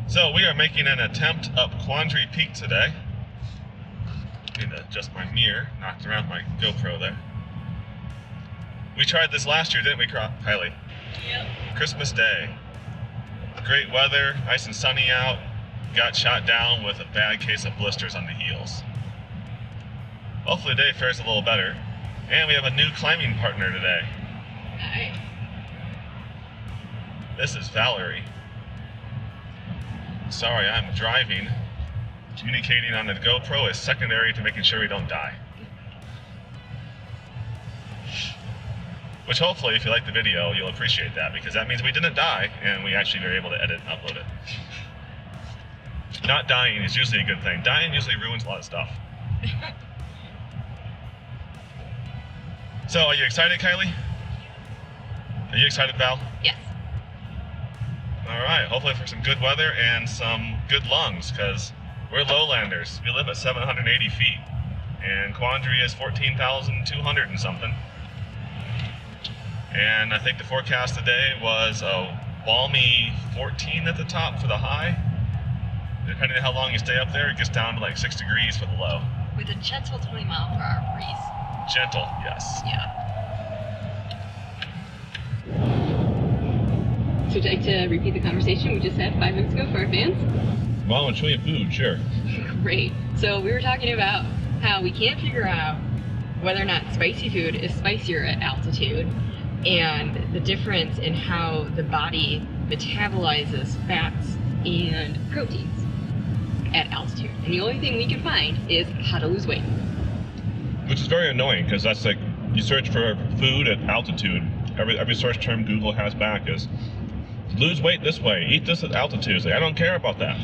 So we are making an attempt up Quandary Peak today. Need to adjust my mirror, knocked around my GoPro there. We tried this last year, didn't we, Kylie? Yep. Christmas Day. Great weather, nice and sunny out. Got shot down with a bad case of blisters on the heels. Hopefully today fares a little better. And we have a new climbing partner today. Hi. This is Valerie. Sorry, I'm driving. Communicating on the GoPro is secondary to making sure we don't die. Which hopefully, if you like the video, you'll appreciate that, because that means we didn't die and we actually were able to edit and upload it. Not dying is usually a good thing. Dying usually ruins a lot of stuff. So, are you excited, Kylie? Are you excited, Val? Yes. All right, hopefully for some good weather and some good lungs, because we're lowlanders. We live at 780 feet, and Quandary is 14,200 and something. And I think the forecast today was a balmy 14 at the top for the high. Depending on how long you stay up there, it gets down to like 6 degrees for the low. With a gentle 20-mile-per-hour breeze. Gentle, yes. Yeah. So would you like to repeat the conversation we just had 5 minutes ago for our fans? Well, I'm showing you food, sure. Great. So we were talking about how we can't figure out whether or not spicy food is spicier at altitude, and the difference in how the body metabolizes fats and proteins at altitude. And the only thing we can find is how to lose weight. Which is very annoying, because that's like, you search for food at altitude. Every search term Google has back is, lose weight this way, eat this at altitude. It's like, I don't care about that.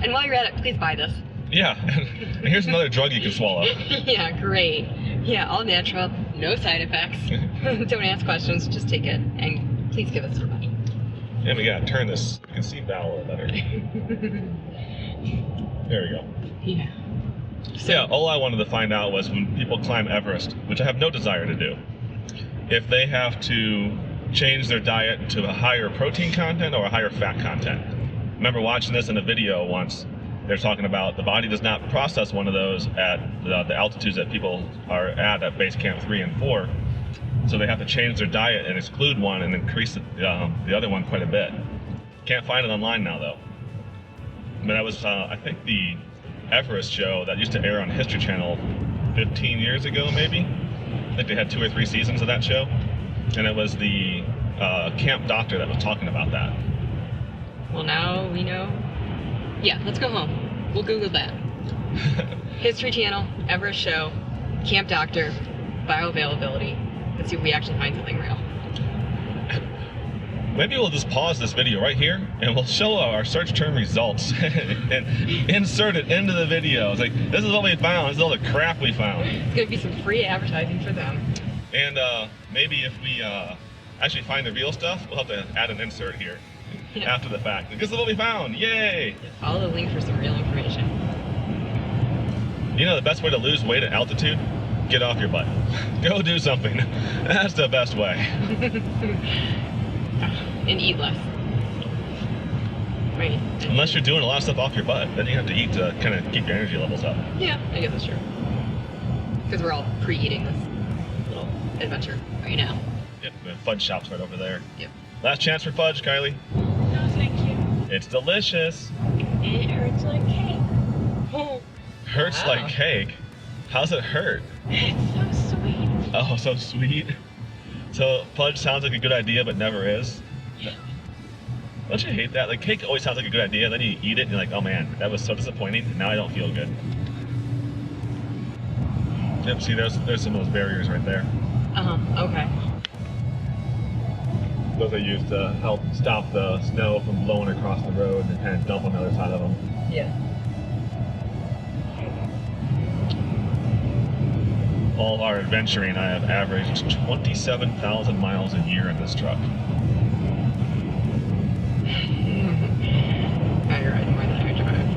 And while you're at it, please buy this. Yeah, and here's another drug you can swallow. Yeah, great. Yeah, all natural, no side effects. Don't ask questions, just take it, and please give us your money. And we gotta turn this, you can see Val a little better. There we go. Yeah. So yeah, all I wanted to find out was when people climb Everest, which I have no desire to do, if they have to change their diet to a higher protein content or a higher fat content. I remember watching this in a video once. They're talking about the body does not process one of those at the altitudes that people are at base camp 3 and 4. So they have to change their diet and exclude one and increase the other one quite a bit. Can't find it online now though. I mean, that was, I think, the Everest show that used to air on History Channel 15 years ago, maybe. I think they had 2 or 3 seasons of that show. And it was the camp doctor that was talking about that. Well, now we know. Yeah, let's go home. We'll Google that. History Channel, Everest show, camp doctor, bioavailability. Let's see if we actually find something real. Maybe we'll just pause this video right here and we'll show our search term results and insert it into the video. It's like, this is what we found, this is all the crap we found. It's gonna be some free advertising for them. And maybe if we actually find the real stuff, we'll have to add an insert here after the fact. This is what we found, yay! Follow the link for some real information. You know the best way to lose weight at altitude? Get off your butt. Go do something. That's the best way. And eat less. Right. Unless you're doing a lot of stuff off your butt, then you have to eat to kind of keep your energy levels up. Yeah, I guess that's true. Because we're all pre-eating this little adventure right now. Yep, the fudge shop's right over there. Yep. Last chance for fudge, Kylie. No, thank you. It's delicious. It hurts like cake. Hurts Wow. like cake. How's it hurt? It's so sweet. Oh, so sweet. So fudge sounds like a good idea, but never is. Don't you hate that? Like, cake always sounds like a good idea, then you eat it and you're like, oh man, that was so disappointing. Now I don't feel good. Yep, see, there's some of those barriers right there. Okay. Those are used to help stop the snow from blowing across the road and kind of dump on the other side of them. Yeah. All our adventuring, I have averaged 27,000 miles a year in this truck. I ride more than I drive.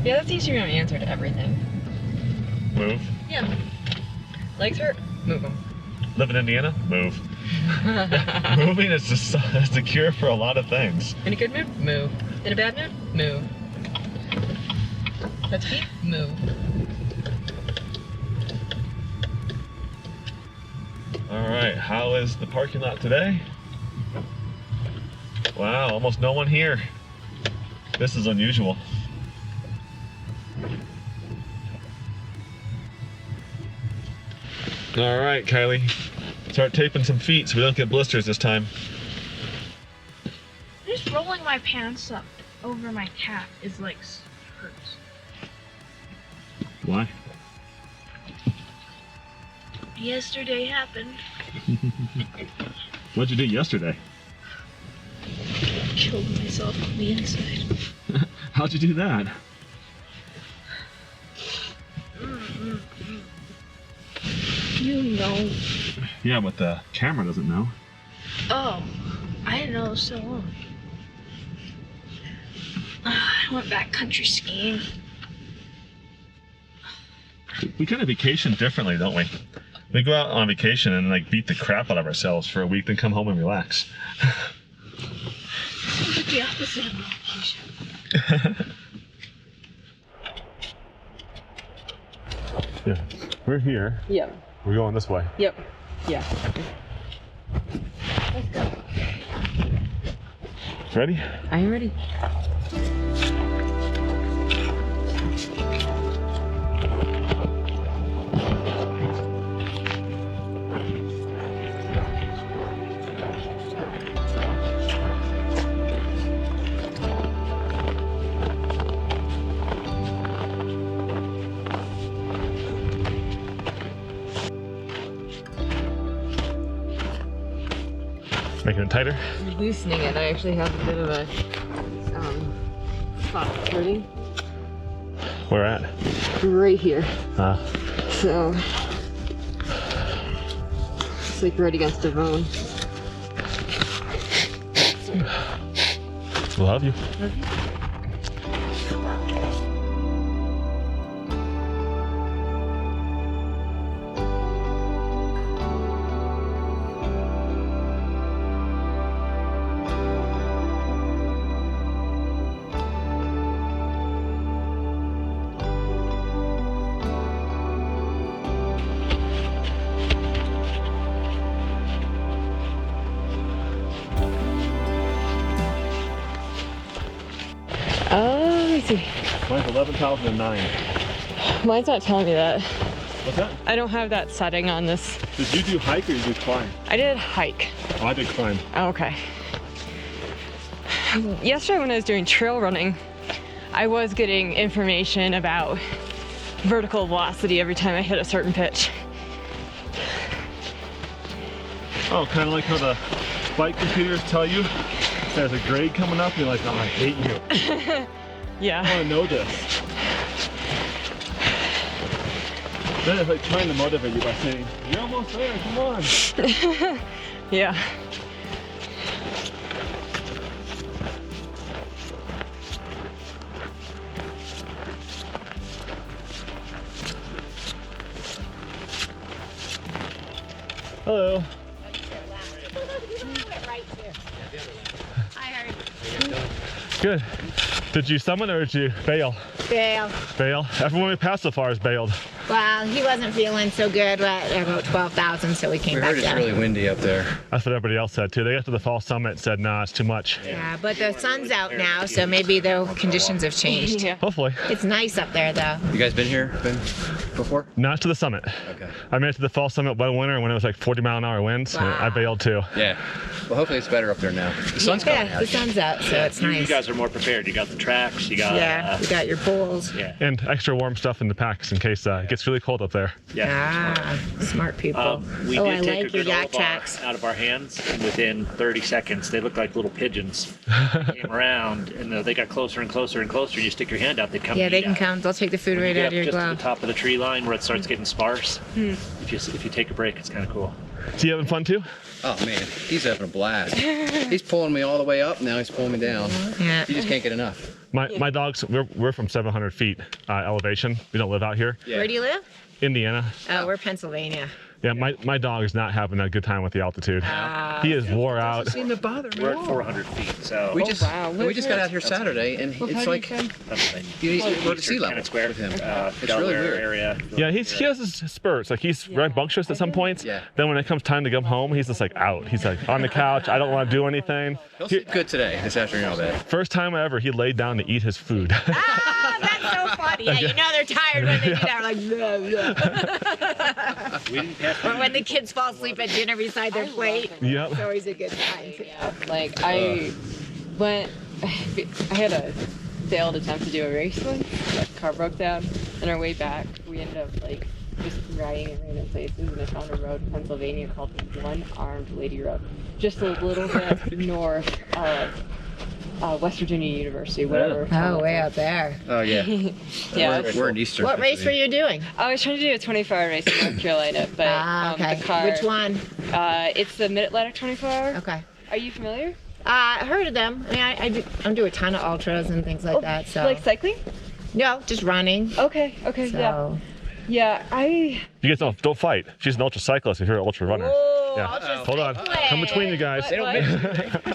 Yeah, that's easier to answer to everything. Move. Yeah. Legs hurt? Move them. Live in Indiana? Move. Moving is the cure for a lot of things. In a good mood, move. In a bad mood, move. Let's keep, move. All right, how is the parking lot today? Wow, almost no one here. This is unusual. All right, Kylie, start taping some feet so we don't get blisters this time. Just rolling my pants up over my calf is like hurts. Why? Yesterday happened. What'd you do yesterday? Killed myself on the inside. How'd you do that? You know. Yeah, but the camera doesn't know. Oh, I didn't know it was so long. I went backcountry skiing. We kind of vacation differently, don't we? We go out on vacation and like beat the crap out of ourselves for a week, then come home and relax. Sounds like the opposite of vacation. Yeah, we're here. Yep. We're going this way. Yep. Yeah. Let's go. Ready? I am ready. Making it tighter. Loosening it. I actually have a bit of a spot hurting Where at? right here. Ah. So it's like right against the bone. Love you. Let me see. Mine's 11,009. Mine's not telling me that. What's that? I don't have that setting on this. Did you do hike or did you climb? I did hike. Oh, I did climb. Oh, okay. Yesterday when I was doing trail running, I was getting information about vertical velocity every time I hit a certain pitch. Oh, kind of like how the bike computers tell you there's a grade coming up. You're like, oh, I hate you. Yeah. I want to know this. Then it's like trying to motivate you by saying, you're almost there, come on. Yeah. Hello. Good. Did you summit or did you bail? Bail. Bail? Everyone we passed so far has bailed. Well, he wasn't feeling so good at about 12,000, so we came We back heard it's down. really windy up there. That's what everybody else said too. They got to the fall summit and said, nah, it's too much. Yeah, but the sun's out now, so maybe the conditions have changed. Yeah. Hopefully. It's nice up there, though. You guys been here before? Not to the summit. Okay. I made it to the fall summit one winter when it was like 40-mile-an-hour winds. And I bailed too. Yeah. Well, hopefully it's better up there now. The sun's coming Yeah, out. the sun's out, so it's You nice. guys are more prepared. You got the tracks. You got Yeah, you got your poles. yeah. And extra warm stuff in the packs in case it gets really cold up there. Ah, smart people. We Oh, did I take like a your granola yak bar tracks. out of our hands, and within 30 seconds, they looked like little pigeons. Came around, and they got closer and closer and closer. You stick your hand out, they come. Yeah, they eat can out. come. They'll take the food When right you out get of your up just to glove. the top of the tree line where it starts getting sparse. If you take a break, it's kind of cool. So you having fun too? Oh man, he's having a blast. He's pulling me all the way up, now he's pulling me down. Yeah. He just can't get enough. My dogs, we're from 700 feet elevation. We don't live out here. Yeah. Where do you live? Indiana. Oh, we're Pennsylvania. Yeah, my dog is not having a good time with the altitude. He is wore out. Doesn't seem to bother me We're at at all. 400 feet, so We just wow. we just got out here Saturday, and it's like you go to sea level Square with him. It's really Delaware weird. area. Yeah, he has his spurts. Like he's rambunctious at some points. Yeah. Then when it comes time to come home, he's just like out. He's like on the couch. I don't want to do anything. He'll sleep good today, this afternoon, I'll bet. First time ever, he laid down to eat his food. Ah, that's so funny. Yeah, you know they're tired when they do that. Like, blah, blah. We didn't have Or when the kids fall asleep at dinner beside their plate. Yep. It's always a good time. Yeah, like I had a failed attempt to do a race once. The car broke down. On our way back, we ended up like just riding in random places, and I found a road in Pennsylvania called the One-Armed Lady Road, just a little bit north of West Virginia University, whatever. Oh, way out there. Oh, yeah. Yeah. We're in Eastern. What race were you doing? I was trying to do a 24-hour race in North Carolina, but Okay. the car. Which one? It's the Mid-Atlantic 24-hour. Okay. Are you familiar? I heard of them. I mean, I do a ton of ultras and things like that. So Like cycling? no, just running. Okay, So yeah. You guys don't fight. She's an ultra cyclist if you're an ultra runner. Whoa, Yeah. ultra Hold on. Come between you guys.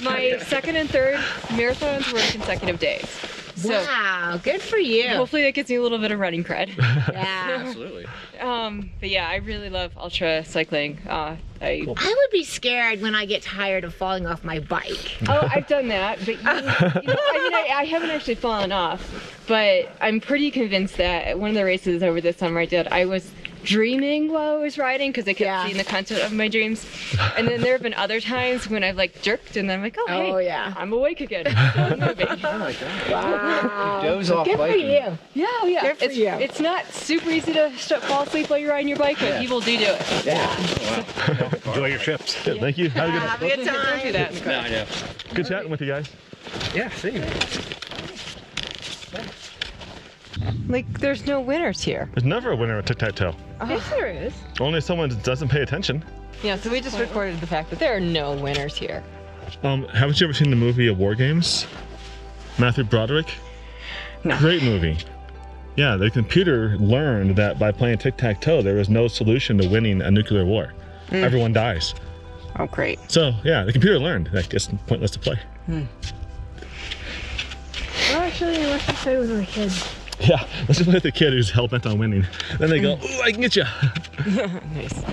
My second and third marathons were in consecutive days. So wow, good for you. hopefully that gets me a little bit of running cred. Yeah. Absolutely. But yeah, I really love ultra cycling. I would be scared when I get tired of falling off my bike. I've done that, but I haven't actually fallen off. But I'm pretty convinced that one of the races over this summer I did, I was dreaming while I was riding because I kept seeing the content of my dreams. And then there have been other times when I've like jerked and then I'm like, Oh, hey, yeah. I'm awake again. I'm moving. Oh, my God. Wow. Doze off Good for biking. you. Yeah. Good for you. It's not super easy to fall asleep while you're riding your bike, but people do it. Yeah. Enjoy your trips. Yeah, thank you. Have a good Have a good Don't do time. that in the car. No, I know. Good chatting with you guys. Yeah, same. Like, there's no winners here. There's never a winner at tic-tac-toe. Yes, there is. Only if someone doesn't pay attention. Yeah, so we just recorded the fact that there are no winners here. Haven't you ever seen the movie of War Games? Matthew Broderick? No. Great movie. Yeah, the computer learned that by playing tic-tac-toe, there was no solution to winning a nuclear war. Everyone dies. Oh, great. So, yeah, the computer learned that it's pointless to play. Well, actually, let's just say it was a kid. Yeah, let's just play with the kid who's hell-bent on winning. Then they go, ooh, I can get you. Nice.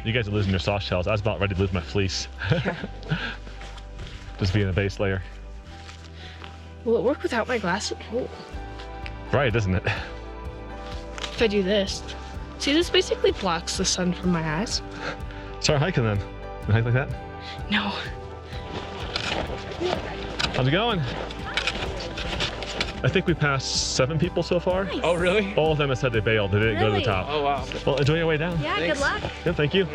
You guys are losing your soft shells. I was about ready to lose my fleece. Just being a base layer. Will it work without my glasses? Oh. Right, isn't it? If I do this. See, this basically blocks the sun from my eyes. Start hiking then. You hike like that? No. How's it going? I think we passed 7 people so far. Oh, really? All of them have said they bailed. They didn't go to the Really? top. Oh, wow. Well, enjoy your way down. Yeah, Thanks. good luck. Yeah, thank you.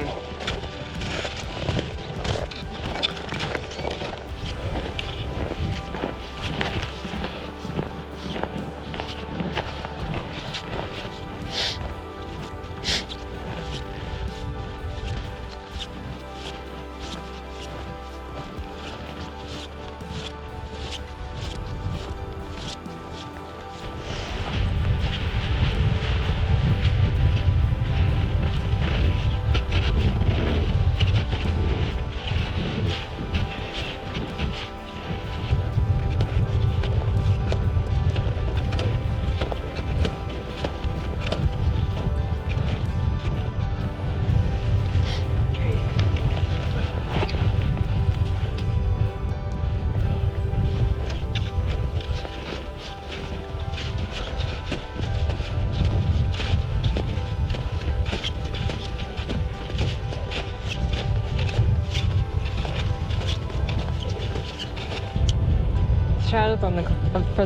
Shadow from the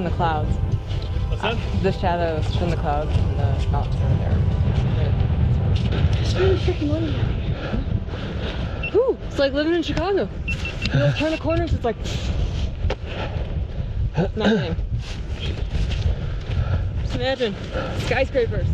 clouds. What's that? The shadows from the clouds and the mountains over there. It's really freaking windy. Ooh, it's like living in Chicago. You know, turn the corners, it's like nothing. Just imagine skyscrapers.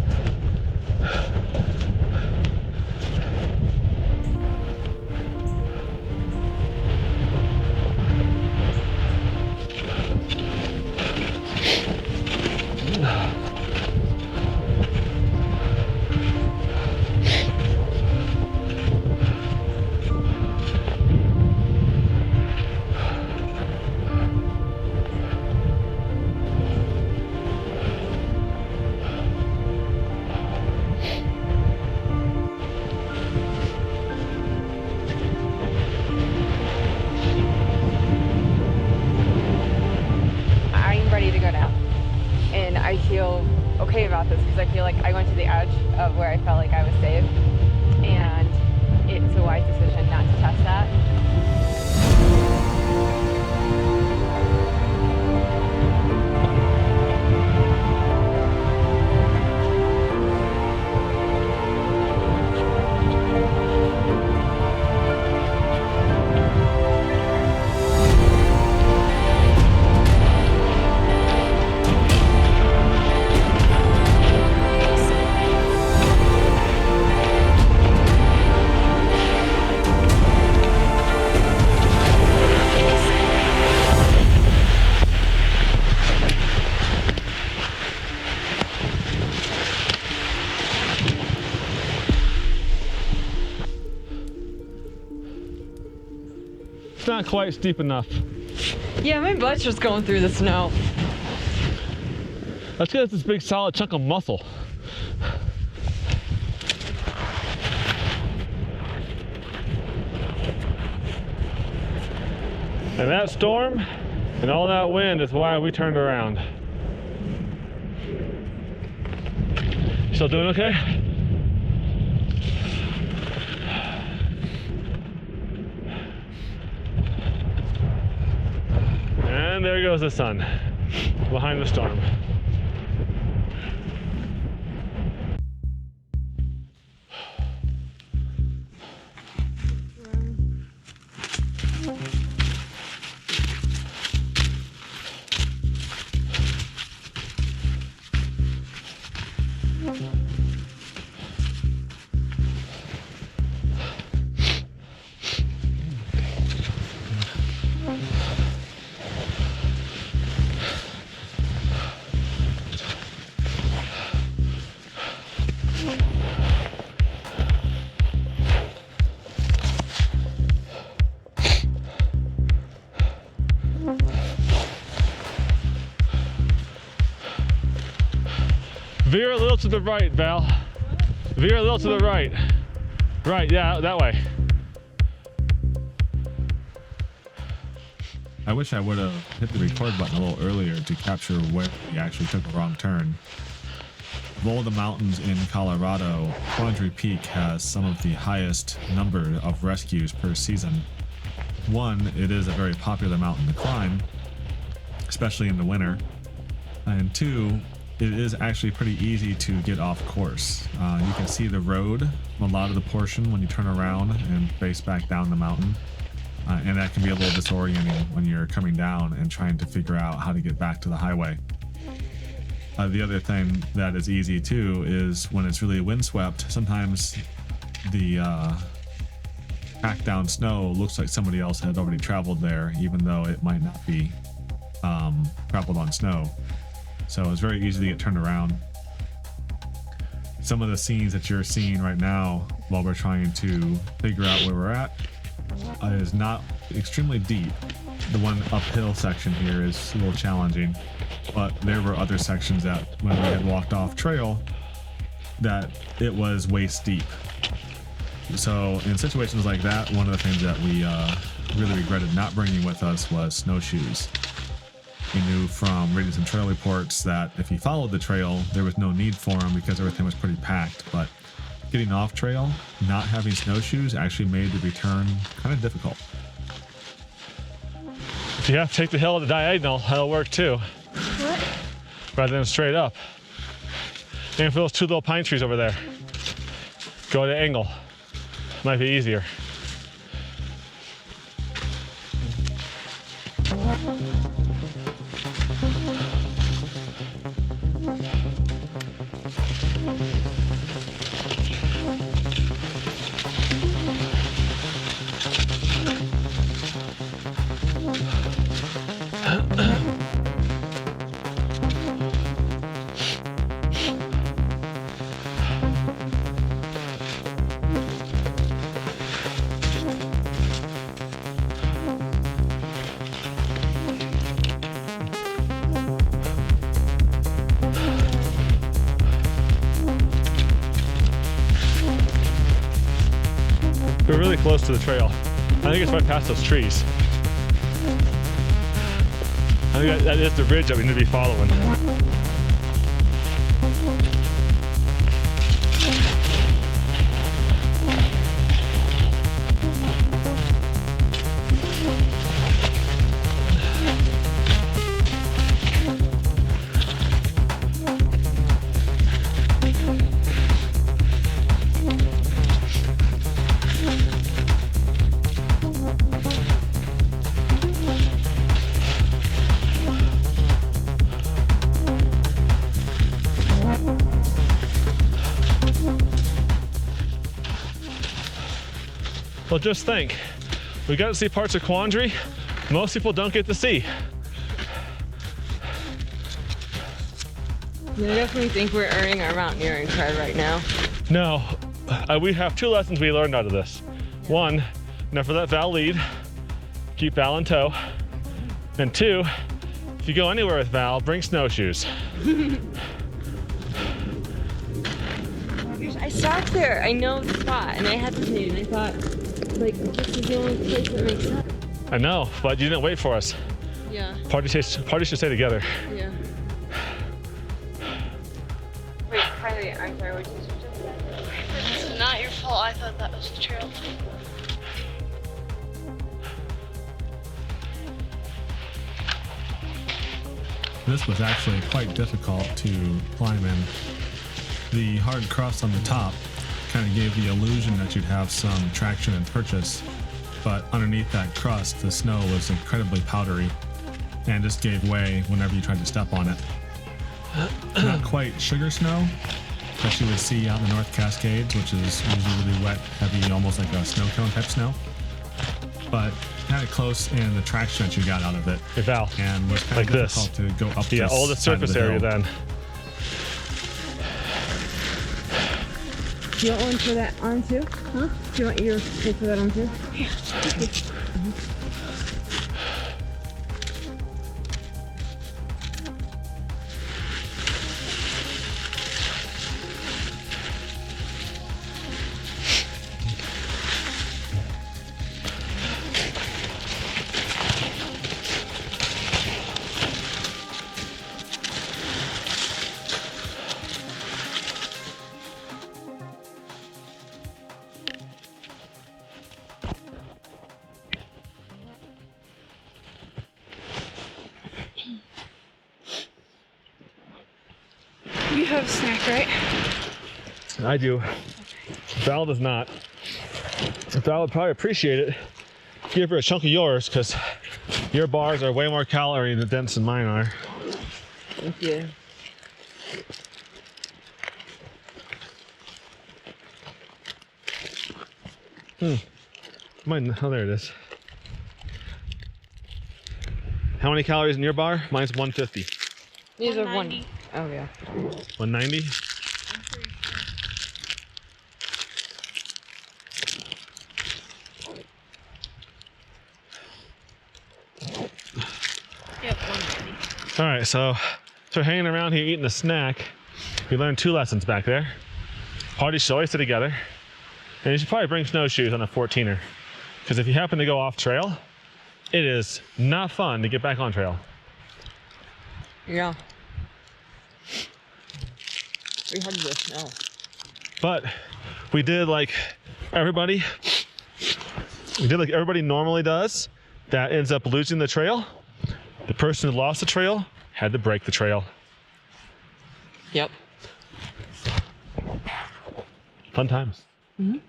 because I feel like I went to the edge of where I felt like I was safe, and it's a wise decision not to test that. It's not quite steep enough. Yeah, my butt's just going through the snow. Let's get this big solid chunk of muscle. And that storm and all that wind is why we turned around. Still doing okay? And there goes the sun behind the storm. Veer a little to the right, Val. Veer a little to the right. Right, yeah, that way. I wish I would have hit the record button a little earlier to capture where we actually took a wrong turn. Of all the mountains in Colorado, Quandary Peak has some of the highest number of rescues per season. One, it is a very popular mountain to climb, especially in the winter. And two, it is actually pretty easy to get off course. You can see the road, a lot of the portion when you turn around and face back down the mountain. And that can be a little disorienting when you're coming down and trying to figure out how to get back to the highway. The other thing that is easy too is when it's really windswept, sometimes the packed down snow looks like somebody else had already traveled there, even though it might not be traveled on snow. So it's very easy to get turned around. Some of the scenes that you're seeing right now while we're trying to figure out where we're at is not extremely deep. The one uphill section here is a little challenging, but there were other sections that when we had walked off trail that it was waist deep. So in situations like that, one of the things that we really regretted not bringing with us was snowshoes. We knew from reading some trail reports that if you followed the trail, there was no need for them because everything was pretty packed. But getting off trail, not having snowshoes actually made the return kind of difficult. If you have to take the hill at the diagonal, that'll work too. What? Rather than straight up. Aim for those two little pine trees over there. Go at an angle. Might be easier. We're really close to the trail. I think it's right past those trees. I think that is the ridge that we need to be following. So just think, we got to see parts of Quandary most people don't get to see. I definitely think we're earning our mountaineering card right now. No, we have 2 lessons we learned out of this. One, never let Val lead. Keep Val in tow. And 2, if you go anywhere with Val, bring snowshoes. I sat there. I know the spot, and I had this name. I thought, like, this is the only place that makes sense. I know, but you didn't wait for us. Yeah. Party should stay together. Yeah. Wait, Kylie, I'm sorry, what did you just say? It's not your fault. I thought that was the trail. This was actually quite difficult to climb in. The hard crust on the top kind of gave the illusion that you'd have some traction and purchase, but underneath that crust, the snow was incredibly powdery and just gave way whenever you tried to step on it. Not quite sugar snow that you would see out in the North Cascades, which is usually really wet, heavy, almost like a snow cone type snow, but kind of close in the traction that you got out of it. Hey Val, And was kind like of difficult to go up yeah, this all the side of surface the area hill. then. Do you want one for that arm too? Huh? Do you want your tape for that arm too? Yeah. You have a snack, right? I do. Val does not. Val would probably appreciate it. Give her a chunk of yours, because your bars are way more calorie dense than mine are. Thank you. Mine, oh, there it is. How many calories in your bar? Mine's 150. These are one. 190. Oh yeah. 190? Yep, 190. All right, so hanging around here eating a snack. We learned 2 lessons back there. Parties should always stay together. And you should probably bring snowshoes on a 14er. Because if you happen to go off trail, it is not fun to get back on trail. Yeah. We hugged the snow. But we did like everybody normally does that ends up losing the trail. The person who lost the trail had to break the trail. Yep. Fun times. My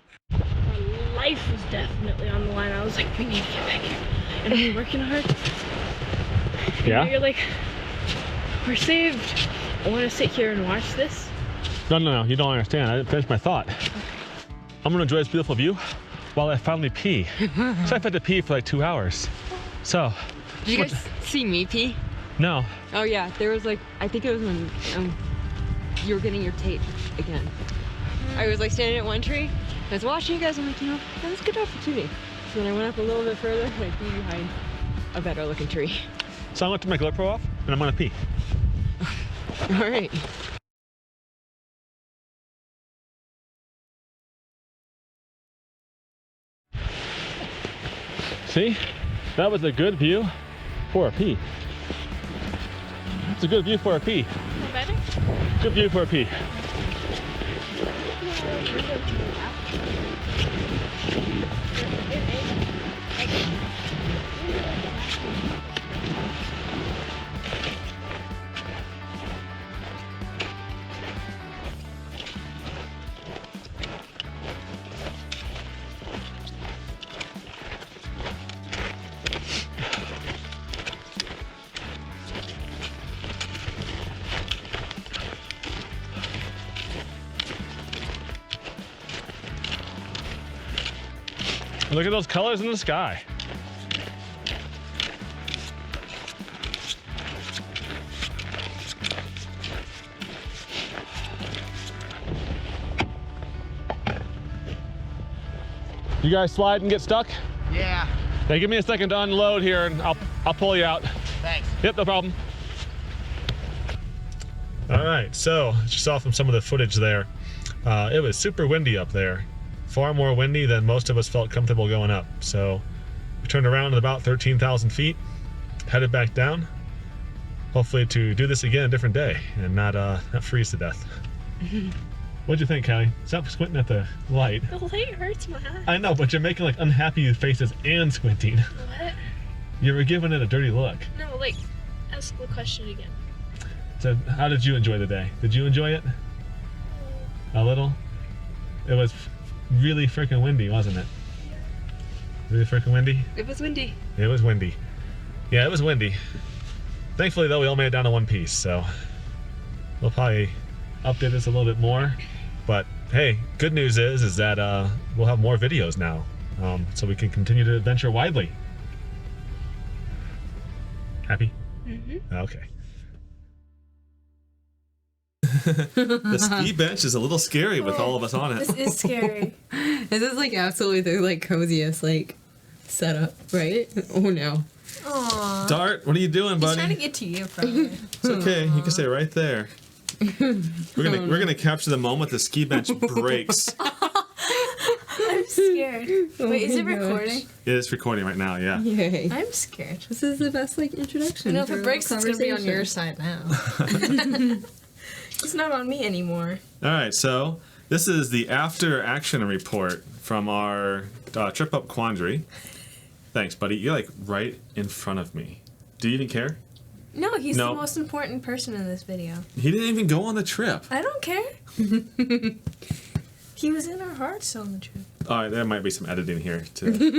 life was definitely on the line. I was like, we need to get back here. And we're working hard. Yeah? And you're like, we're saved. I want to sit here and watch this. No, you don't understand. I didn't finish my thought. I'm gonna enjoy this beautiful view while I finally pee. So I've had to pee for like 2 hours. So, Did you guys see me pee? no. Oh yeah, there was like, I think it was when you were getting your tape again. I was like standing at one tree. I was watching you guys. I'm like, that was a good opportunity. So then I went up a little bit further and I peed behind a better looking tree. So I'm gonna take my GoPro off and I'm gonna pee. All right. See? That was a good view for a pee. It's a good view for a pee. Better? Good view for a pee. look at those colors in the sky. You guys slide and get stuck? Yeah. Hey, give me a second to unload here and I'll pull you out. Thanks. Yep, no problem. All right, so as you saw from some of the footage there, it was super windy up there. Far more windy than most of us felt comfortable going up. So we turned around at about 13,000 feet, headed back down, hopefully to do this again a different day and not freeze to death. What'd you think, Kylie? Stop squinting at the light. The light hurts my eye. I know, but you're making like unhappy faces and squinting. What? You were giving it a dirty look. No, like, ask the question again. So how did you enjoy the day? Did you enjoy it? A little? It was really freaking windy, wasn't it? Really freaking windy? It was windy. It was windy. Yeah, it was windy. Thankfully, though, we all made it down to one piece, so we'll probably update this a little bit more. But hey, good news is that we'll have more videos now, so we can continue to adventure widely. Happy? Mm-hmm. Okay. The ski bench is a little scary with all of us on it. This is scary. This is like absolutely the like coziest like setup, right? Oh no. Aww. Dart, what are you doing, He's buddy? trying to get to you, probably. It's okay. You can stay right there. We're gonna capture the moment the ski bench breaks. I'm scared. Wait, is it recording? It is recording right now. Yeah. Yay. I'm scared. This is the best like introduction. No, if for it breaks, a it's gonna be on your conversation. side now. It's not on me anymore. All right. So this is the after action report from our trip up Quandary. Thanks, buddy. You're like right in front of me. Do you even care? No, he's No. the most important person in this video. He didn't even go on the trip. I don't care. He was in our hearts on the trip. All right, there might be some editing here too.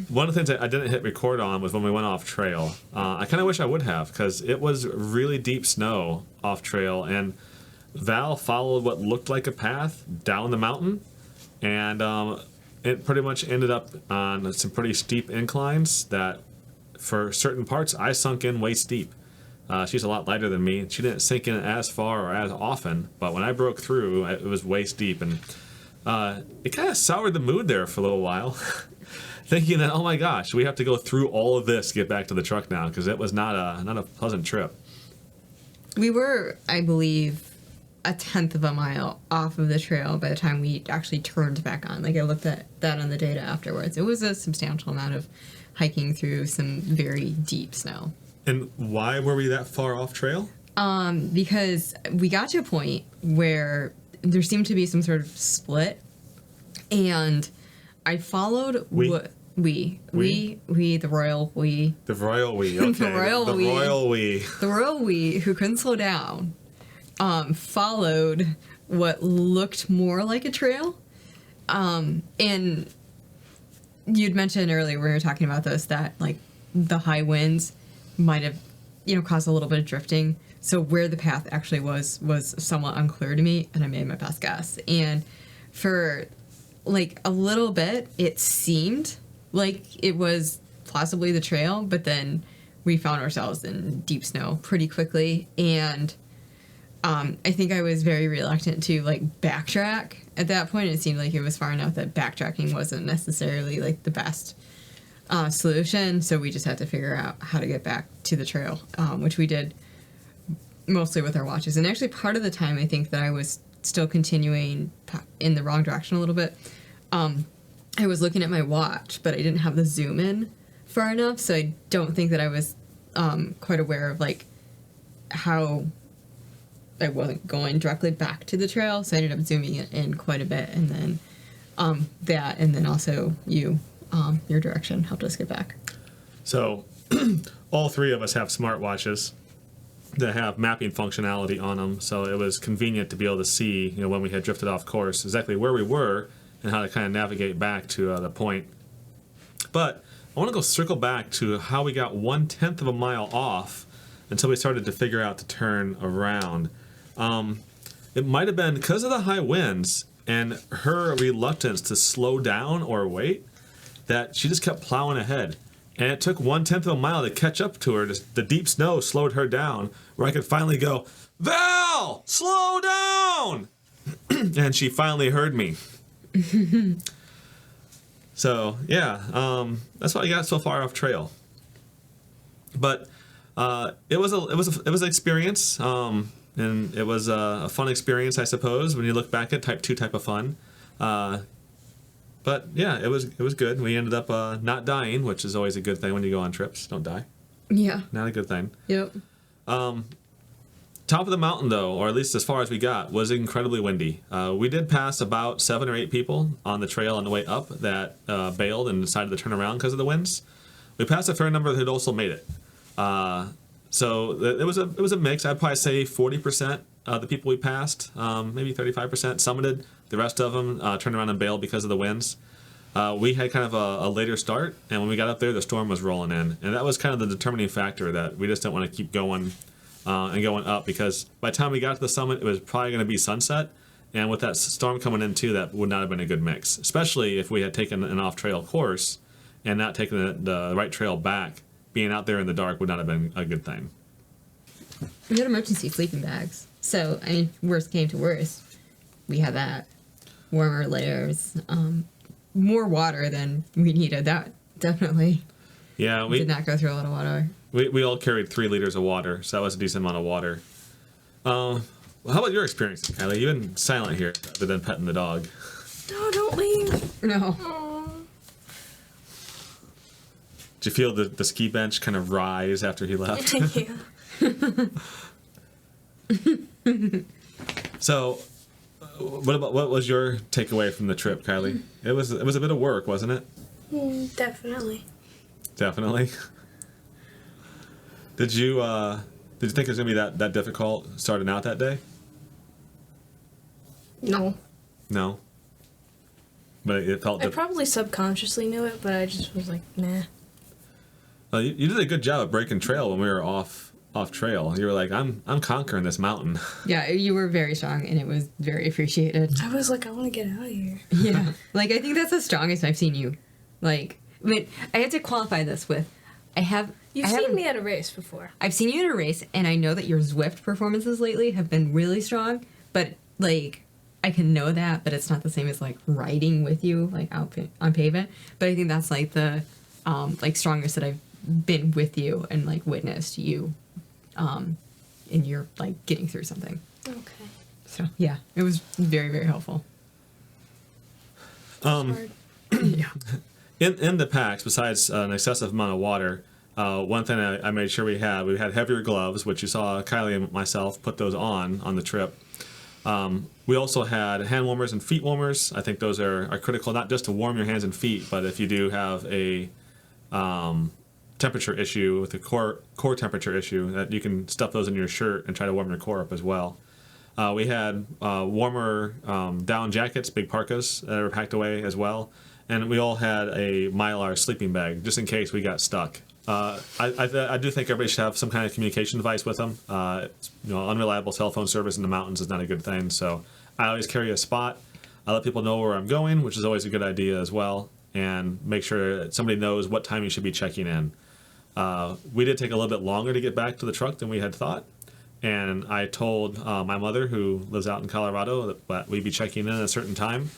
One of the things that I didn't hit record on was when we went off trail. I kind of wish I would have, because it was really deep snow off trail, and Val followed what looked like a path down the mountain, and it pretty much ended up on some pretty steep inclines that, for certain parts, I sunk in waist deep. She's a lot lighter than me. She didn't sink in as far or as often, but when I broke through, it was waist deep, and it kind of soured the mood there for a little while. Thinking that, oh my gosh, we have to go through all of this to get back to the truck now, because it was not a pleasant trip. We were, I believe, a 1/10 of a mile off of the trail by the time we actually turned back on. Like I looked at that on the data afterwards. It was a substantial amount of hiking through some very deep snow. And why were we that far off trail? Because we got to a point where there seemed to be some sort of split, and I followed We? the royal we. The royal we, okay. The royal the we. royal we. The royal we, who couldn't slow down, followed what looked more like a trail. And you'd mentioned earlier when we were talking about this that like the high winds might have, caused a little bit of drifting. So where the path actually was somewhat unclear to me, and I made my best guess. And for like a little bit, it seemed like it was possibly the trail, but then we found ourselves in deep snow pretty quickly. And I think I was very reluctant to like backtrack at that point. It seemed like it was far enough that backtracking wasn't necessarily like the best solution. So we just had to figure out how to get back to the trail, which we did mostly with our watches. And actually part of the time I think that I was still continuing in the wrong direction a little bit. I was looking at my watch, but I didn't have the zoom in far enough. So I don't think that I was quite aware of like how I wasn't going directly back to the trail. So I ended up zooming it in quite a bit. And then that, and then also your direction helped us get back. So all three of us have smartwatches that have mapping functionality on them, so it was convenient to be able to see, when we had drifted off course, exactly where we were and how to kind of navigate back to the point. But I want to go circle back to how we got 1/10 of a mile off until we started to figure out to turn around. It might have been because of the high winds and her reluctance to slow down or wait. that she just kept plowing ahead. And it took 1/10 of a mile to catch up to her. The deep snow slowed her down, where I could finally go, Val, slow down! And she finally heard me. So yeah, that's what I got so far off trail. But it was an experience, and it was a fun experience, I suppose, when you look back at type 2 type of fun. But yeah, it was good. We ended up not dying, which is always a good thing when you go on trips. Don't die. Yeah. Not a good thing. Yep. Top of the mountain, though, or at least as far as we got, was incredibly windy. We did pass about 7 or 8 people on the trail on the way up that bailed and decided to turn around because of the winds. We passed a fair number that had also made it. So it was a mix. I'd probably say 40% of the people we passed, maybe 35% summited. The rest of them turned around and bailed because of the winds. We had kind of a later start, and when we got up there, the storm was rolling in. And that was kind of the determining factor that we just didn't want to keep going and going up, because by the time we got to the summit, it was probably going to be sunset. And with that storm coming in too, that would not have been a good mix, especially if we had taken an off-trail course and not taken the right trail back. Being out there in the dark would not have been a good thing. We had emergency sleeping bags. So, I mean, worst came to worst, we had that. Warmer layers, more water than we needed. That definitely. Yeah, we did not go through a lot of water. We all carried 3 liters of water, so that was a decent amount of water. Well, how about your experience, Kylie? You've been silent here, other than petting the dog. No, don't leave. No. Aw. Did you feel the ski bench kind of rise after he left? Yeah. So, what was your takeaway from the trip, Kylie? It was a bit of work, wasn't it? Definitely. Definitely. Did you think it was gonna be that difficult starting out that day? No. No. But it felt. I probably subconsciously knew it, but I just was like, nah. Well, you did a good job of breaking trail when we were off trail. You were like, I'm conquering this mountain. Yeah, you were very strong, and it was very appreciated. I was like, I want to get out of here. Yeah. Like, I think that's the strongest I've seen you. Like, I mean, I had to qualify this with, You've seen me at a race before. I've seen you at a race, and I know that your Zwift performances lately have been really strong, but, like, I can know that, but it's not the same as, like, riding with you, like, out on pavement. But I think that's, like, the, like, strongest that I've been with you and, like, witnessed you, in your, like, getting through something. Okay. So, yeah, it was very, very helpful. Hard. Yeah. In the packs, besides an excessive amount of water, one thing I made sure we had heavier gloves, which you saw Kylie and myself put those on the trip. We also had hand warmers and feet warmers. I think those are critical, not just to warm your hands and feet, but if you do have a temperature issue with a core temperature issue, that you can stuff those in your shirt and try to warm your core up as well. We had warmer down jackets, big parkas that were packed away as well. And we all had a Mylar sleeping bag, just in case we got stuck. I do think everybody should have some kind of communication device with them. Unreliable cell phone service in the mountains is not a good thing, so I always carry a spot. I let people know where I'm going, which is always a good idea as well, and make sure that somebody knows what time you should be checking in. We did take a little bit longer to get back to the truck than we had thought, and I told my mother, who lives out in Colorado, that we'd be checking in at a certain time.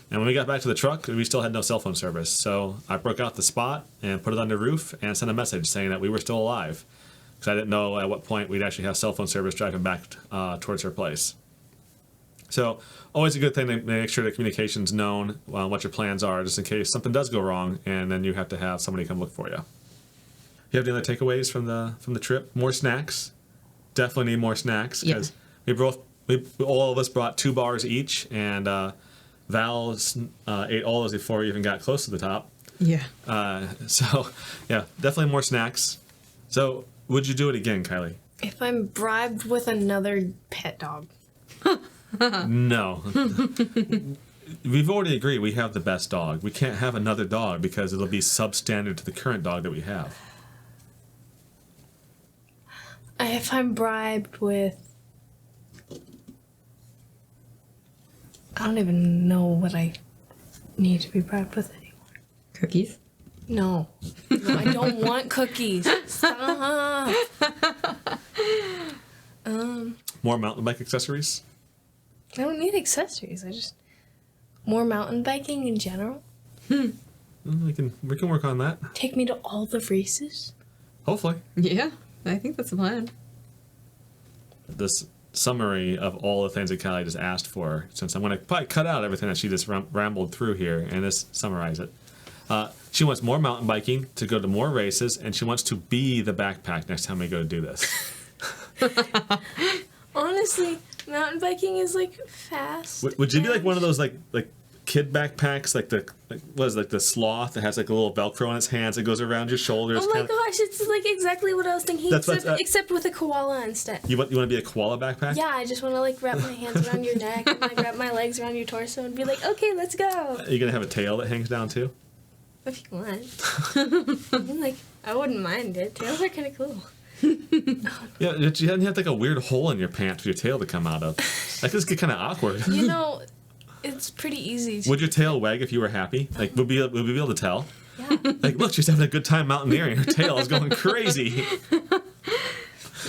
And when we got back to the truck, we still had no cell phone service. So I broke out the spot and put it on the roof and sent a message saying that we were still alive, because I didn't know at what point we'd actually have cell phone service driving back towards her place. So always a good thing to make sure the communication's known, what your plans are, just in case something does go wrong and then you have to have somebody come look for you. You have any other takeaways from the trip? More snacks. Definitely need more snacks, because all of us brought 2 bars each, and Val ate all those before we even got close to the top. Yeah. So, yeah, definitely more snacks. So, would you do it again, Kylie? If I'm bribed with another pet dog. No. We've already agreed we have the best dog. We can't have another dog because it'll be substandard to the current dog that we have. If I'm bribed with... I don't even know what I need to be bribed with anymore. Cookies? No. No, I don't want cookies. Stop. More mountain bike accessories? I don't need accessories. I just more mountain biking in general. We can work on that. Take me to all the races. Hopefully. Yeah, I think that's the plan. This summary of all the things that Kylie just asked for, since I'm going to probably cut out everything that she just rambled through here and just summarize it. She wants more mountain biking, to go to more races, and she wants to be the backpack next time we go to do this. Honestly, mountain biking is like fast. Would you be like one of those like kid backpacks, like the sloth that has like a little Velcro on its hands that goes around your shoulders? Oh my gosh, it's like exactly what I was thinking, except with a koala instead. You want to be a koala backpack? Yeah, I just want to like wrap my hands around your neck and like wrap my legs around your torso and be like, okay, let's go. Are you gonna have a tail that hangs down too? If you want. I mean, like, I wouldn't mind it. Tails are kind of cool. Yeah, you hadn't had like a weird hole in your pants for your tail to come out of. That could get kind of awkward. You know, it's pretty easy. Would your tail wag if you were happy? Like, would we be able to tell? Yeah. Like, look, she's having a good time mountaineering. Her tail is going crazy.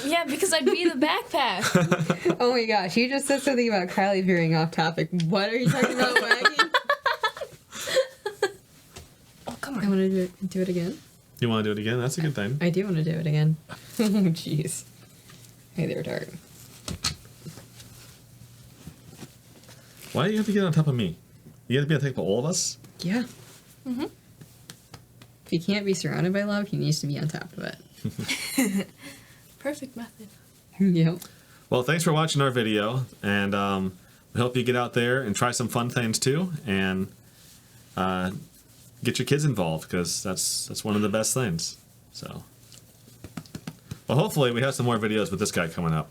Yeah, because I'd be the backpack. Oh my gosh, you just said something about Kylie veering off topic. What are you talking about, wagging? Oh, come on. I want to do it again. You want to do it again? That's a good thing. I do want to do it again. Oh, jeez. Hey there, Dart. Why do you have to get on top of me? You have to be on top of all of us? Yeah. Mm-hmm. If he can't be surrounded by love, he needs to be on top of it. Perfect method. Yep. Well, thanks for watching our video, and we hope you get out there and try some fun things too, and get your kids involved, because that's one of the best things. So, well, hopefully we have some more videos with this guy coming up,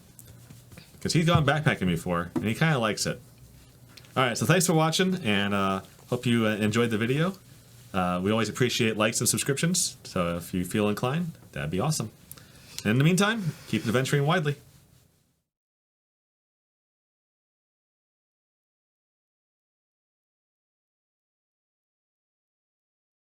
because he's gone backpacking before and he kind of likes it. All right, so thanks for watching, and hope you enjoyed the video. We always appreciate likes and subscriptions, so if you feel inclined, that'd be awesome. And in the meantime, keep adventuring widely.